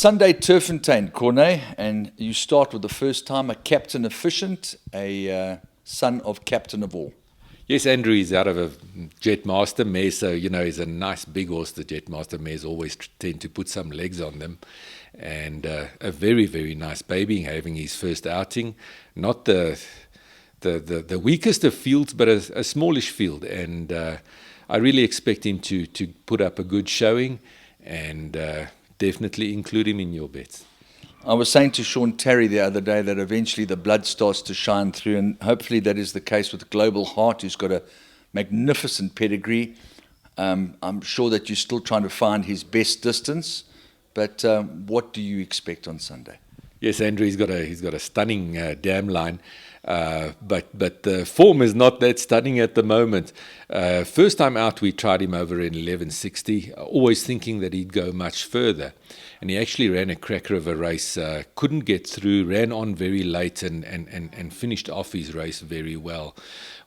Sunday turffontein, Cornet, and you start with the first time, a captain efficient, a son of captain of all. Yes, Andrew is out of a Jetmaster mare, so he's a nice big horse. The Jetmaster mares always tend to put some legs on them, and a very, very nice baby having his first outing. Not the weakest of fields, but a smallish field, and I really expect him to put up a good showing, and definitely include him in your bets. I was saying to Sean Terry the other day that eventually the blood starts to shine through, and hopefully that is the case with Global Heart, who's got a magnificent pedigree. I'm sure that you're still trying to find his best distance, but what do you expect on Sunday? Yes, Andrew, he's got a stunning dam line, but the form is not that stunning at the moment. First time out, we tried him over in 1160, always thinking that he'd go much further. And he actually ran a cracker of a race, couldn't get through, ran on very late and finished off his race very well.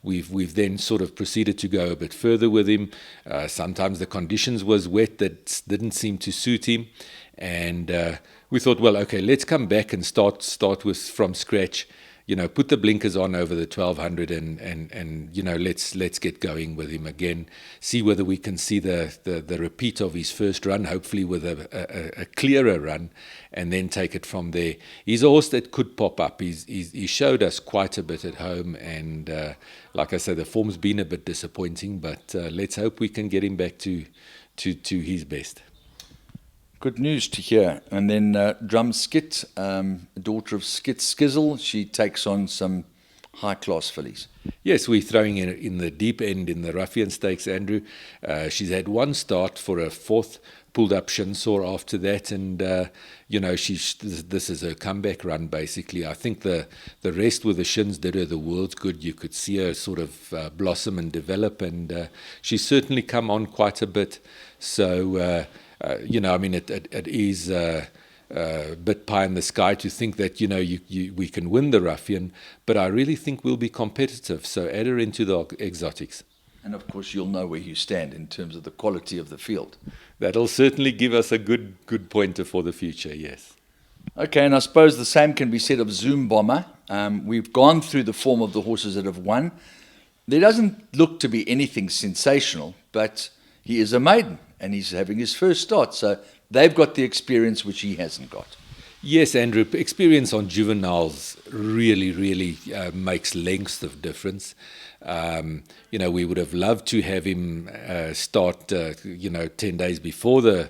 We've then sort of proceeded to go a bit further with him. Sometimes the conditions was wet that didn't seem to suit him. And we thought, well, okay, let's come back and start with from scratch. Put the blinkers on over the 1200 and let's get going with him again. See whether we can see the repeat of his first run, hopefully with a clearer run, and then take it from there. He's a horse that could pop up. He showed us quite a bit at home, and like I said, the form's been a bit disappointing, but let's hope we can get him back to his best. Good news to hear. And then Drumskit, daughter of Skit Skizzle, she takes on some high-class fillies. Yes, we're throwing in the deep end in the Ruffian Stakes, Andrew. She's had one start for a fourth, pulled up shin sore after that, and this is her comeback run basically. I think the rest with the shins did her the world's good. You could see her sort of blossom and develop, and she's certainly come on quite a bit. So it is a bit pie in the sky to think that we can win the Ruffian, but I really think we'll be competitive. So add her into the exotics. And of course, you'll know where you stand in terms of the quality of the field. That'll certainly give us a good pointer for the future, yes. Okay, and I suppose the same can be said of Zoom Bomber. We've gone through the form of the horses that have won. There doesn't look to be anything sensational, but he is a maiden, and he's having his first start. So they've got the experience which he hasn't got. Yes, Andrew, experience on juveniles really makes lengths of difference. We would have loved to have him start, 10 days before the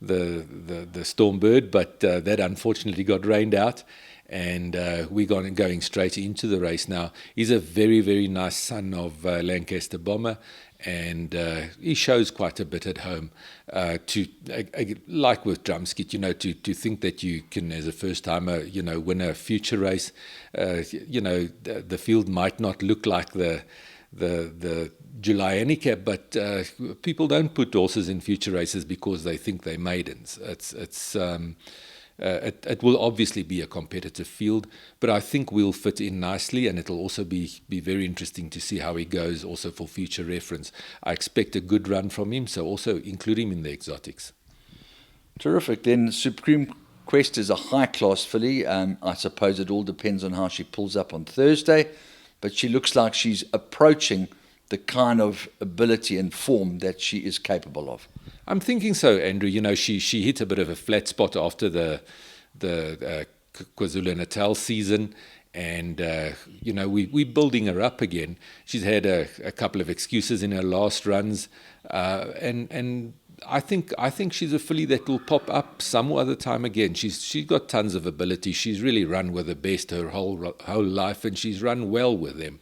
Stormbird, but that unfortunately got rained out. And we're going straight into the race now. He's a very, very nice son of Lancaster Bomber, and he shows quite a bit at home. Like with Drumskit, to think that you can, as a first timer, win a future race. The field might not look like the July handicap, but people don't put horses in future races because they think they're maidens. It will obviously be a competitive field, but I think we'll fit in nicely, and it'll also be very interesting to see how he goes also for future reference. I expect a good run from him, so also include him in the exotics. Terrific. Then Supreme Quest is a high-class filly. I suppose it all depends on how she pulls up on Thursday, but she looks like she's approaching the kind of ability and form that she is capable of. I'm thinking so, Andrew. She hit a bit of a flat spot after the KwaZulu-Natal season, and we're building her up again. She's had a couple of excuses in her last runs, and I think she's a filly that will pop up some other time again. She's got tons of ability. She's really run with the best her whole life, and she's run well with them.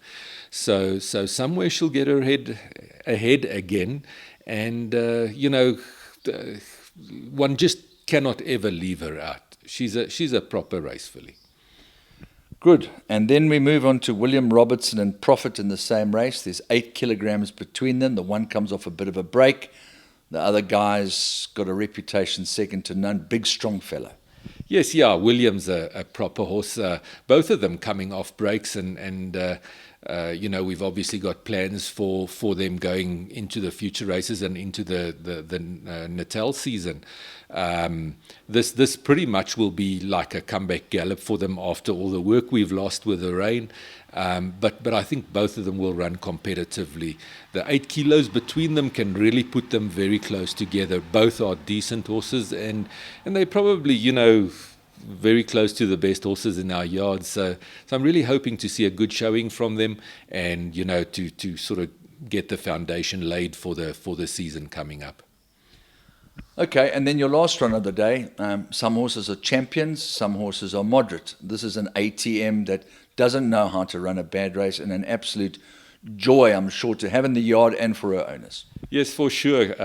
So somewhere she'll get her head ahead again. And, one just cannot ever leave her out. She's a proper race filly. Good. And then we move on to William Robertson and Prophet in the same race. There's 8 kilograms between them. The one comes off a bit of a break. The other guy's got a reputation second to none. Big, strong fella. Yes, William's a proper horse. Both of them coming off breaks, and we've obviously got plans for them going into the future races and into the Natal season. This pretty much will be like a comeback gallop for them after all the work we've lost with the rain. But I think both of them will run competitively. The 8 kilos between them can really put them very close together. Both are decent horses, and they're probably, very close to the best horses in our yard. So I'm really hoping to see a good showing from them, and to sort of get the foundation laid for the season coming up. Okay, and then your last run of the day. Some horses are champions, some horses are moderate. This is an ATM that doesn't know how to run a bad race, and an absolute joy, I'm sure, to have in the yard and for her owners. Yes, for sure.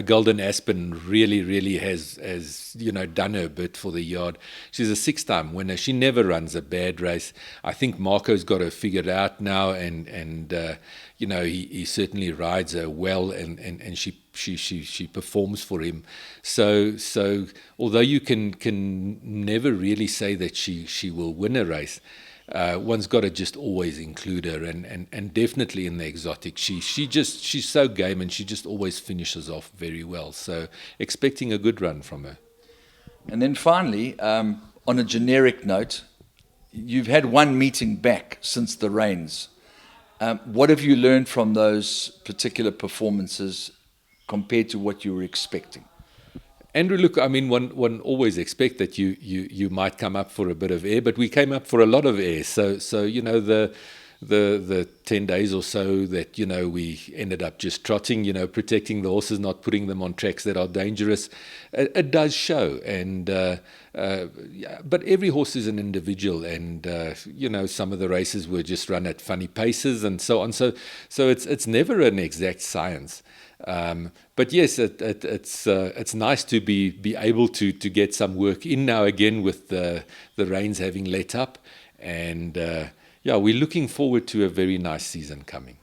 Golden Aspen really has done her bit for the yard. She's a 6-time winner. She never runs a bad race. I think Marco's got her figured out now, and he certainly rides her well, and she performs for him. So although you can never really say that she will win a race, one's got to just always include her, and definitely in the exotic, she's so game, and she just always finishes off very well. So expecting a good run from her. And then finally, on a generic note, you've had one meeting back since the rains. What have you learned from those particular performances compared to what you were expecting? Andrew, look, I mean, one always expect that you might come up for a bit of air, but we came up for a lot of air. So the 10 days or so that we ended up just trotting, protecting the horses, not putting them on tracks that are dangerous. It does show, and but every horse is an individual, and some of the races were just run at funny paces and so on. So it's never an exact science. But yes, it's nice to be able to get some work in now again with the rains having let up, and we're looking forward to a very nice season coming.